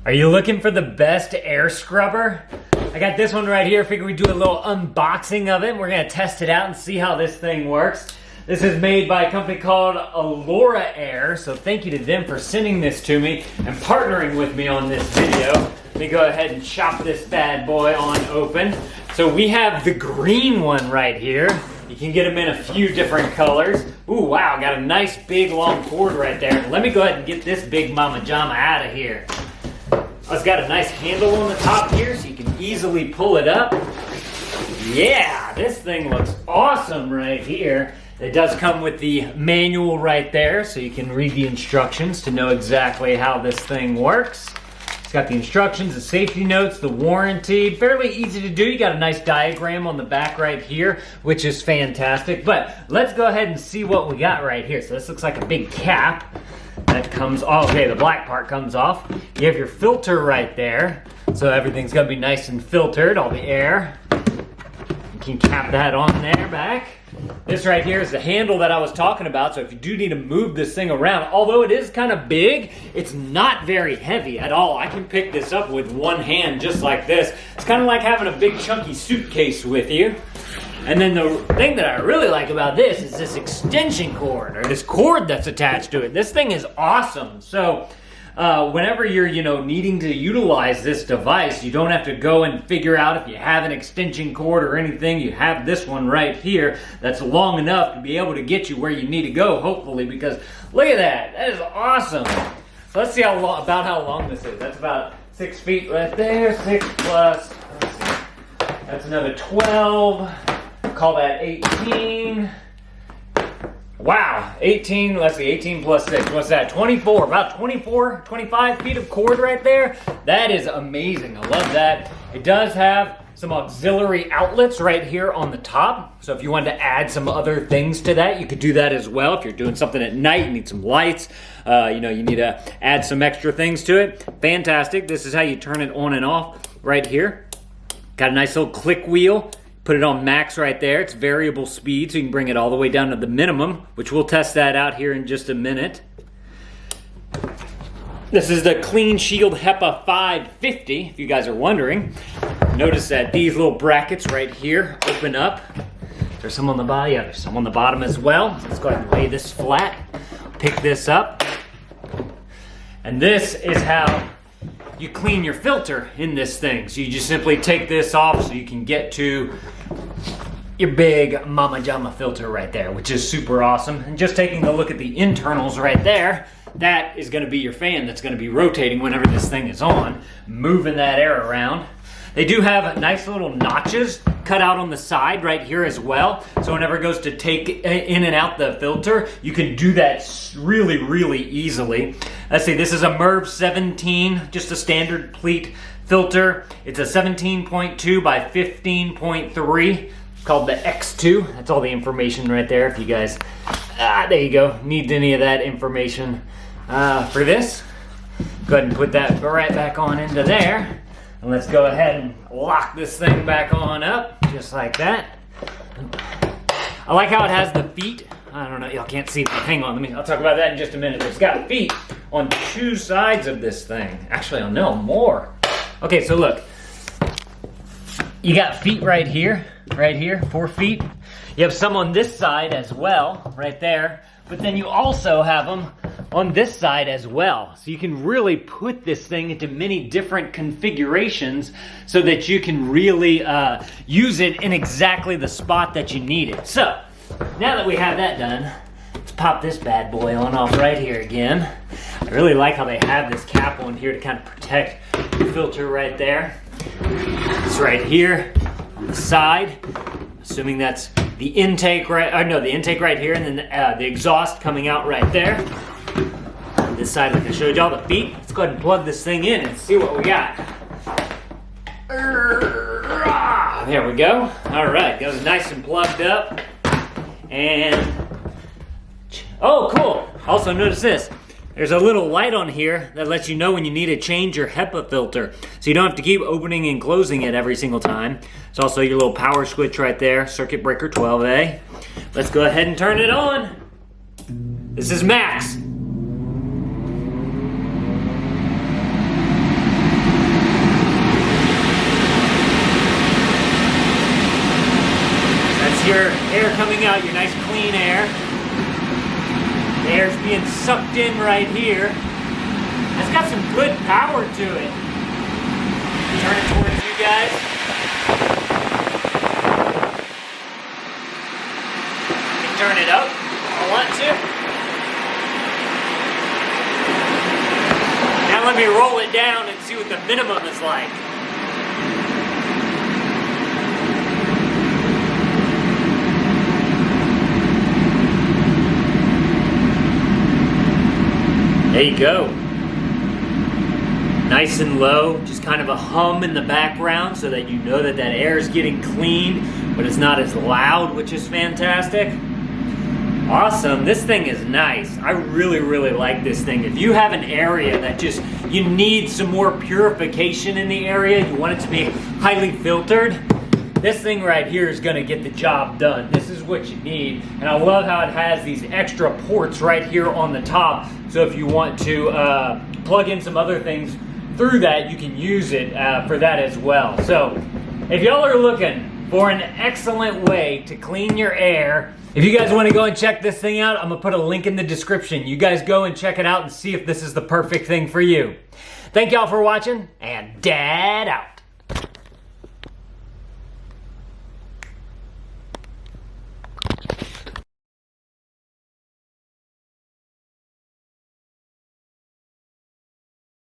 Are you looking for the best air scrubber? I got this one right here. Figured we'd do a little unboxing of it. We're gonna test it out and see how this thing works. This is made by a company called Alorair, so thank you to them for sending this to me and partnering with me on this video. Let me go ahead and chop this bad boy on open. So we have the green one right here. You can get them in a few different colors. Ooh, wow, got a nice big long cord right there. Let me go ahead and get this big mama jama out of here. It's got a nice handle on the top here so you can easily pull it up. Yeah, this thing looks awesome right here. It does come with the manual right there so you can read the instructions to know exactly how this thing works. It's got the instructions, the safety notes, the warranty. Fairly easy to do. You got a nice diagram on the back right here, which is fantastic. But let's go ahead and see what we got right here. So this looks like a big cap. That comes off. Okay, the black part comes off. You have your filter right there. So everything's gonna be nice and filtered, all the air. You can cap that on there back. This right here is the handle that I was talking about. So if you do need to move this thing around, although it is kind of big, it's not very heavy at all. I can pick this up with one hand just like this. It's kind of like having a big chunky suitcase with you. And then the thing that I really like about this is this extension cord, or this cord that's attached to it. This thing is awesome. So whenever you're, needing to utilize this device, you don't have to go and figure out if you have an extension cord or anything. You have this one right here that's long enough to be able to get you where you need to go, hopefully, because look at that. That is awesome. So let's see how long this is. That's about 6 feet right there. 6 plus, let's see, that's another 12. Call that 18. Wow, 18, let's see, 18 plus 6, what's that? 24, about 24, 25 feet of cord right there. That is amazing, I love that. It does have some auxiliary outlets right here on the top. So if you wanted to add some other things to that, you could do that as well. If you're doing something at night, you need some lights, you need to add some extra things to it. Fantastic, this is how you turn it on and off right here. Got a nice little click wheel. Put it on max right there. It's variable speed, so you can bring it all the way down to the minimum, which we'll test that out here in just a minute. This is the Clean Shield Hepa 550, if you guys are wondering. Notice that these little brackets right here open up. There's some on the bottom. Yeah, there's some on the bottom as well. Let's go ahead and lay this flat. Pick this up. And this is how you clean your filter in this thing. So you just simply take this off so you can get to your big Mama Jama filter right there, which is super awesome. And just taking a look at the internals right there, that is going to be your fan that's going to be rotating whenever this thing is on, moving that air around. They do have nice little notches cut out on the side right here as well. So whenever it goes to take in and out the filter, you can do that really, really easily. Let's see, this is a MERV 17, just a standard pleat filter. It's a 17.2 by 15.3. It's called the X2. That's all the information right there. If you guys, there you go, need any of that information for this. Go ahead and put that right back on into there. And let's go ahead and lock this thing back on up, just like that. I like how it has the feet. I don't know, y'all can't see, but hang on, I'll talk about that in just a minute. It's got feet on 2 sides of this thing. Actually, I'll know more. Okay, so look. You got feet right here, 4 feet. You have some on this side as well, right there. But then you also have them on this side as well. So you can really put this thing into many different configurations so that you can really use it in exactly the spot that you need it. So, now that we have that done, let's pop this bad boy on off right here again. I really like how they have this cap on here to kind of protect the filter right there. It's right here on the side, assuming that's the intake the intake right here, and then the exhaust coming out right there. On this side, like I showed y'all, the feet. Let's go ahead and plug this thing in and see what we got. There we go. All right, goes nice and plugged up. And, oh, cool. Also, notice this. There's a little light on here that lets you know when you need to change your Hepa filter. So you don't have to keep opening and closing it every single time. It's also your little power switch right there, circuit breaker 12A. Let's go ahead and turn it on. This is max. your air coming out, your nice clean air. The air's being sucked in right here. It's got some good power to it. Turn it towards you guys. You can turn it up if I want to. Now let me roll it down and see what the minimum is like. There you go. Nice and low, just kind of a hum in the background so that you know that that air is getting cleaned, but it's not as loud, which is fantastic. Awesome, this thing is nice. I really, really like this thing. If you have an area that just, you need some more purification in the area, you want it to be highly filtered, this thing right here is gonna get the job done. This is what you need. And I love how it has these extra ports right here on the top. So if you want to plug in some other things through that, you can use it for that as well. So if y'all are looking for an excellent way to clean your air, if you guys want to go and check this thing out, I'm gonna put a link in the description. You guys go and check it out and see if this is the perfect thing for you. Thank y'all for watching, and Dad out.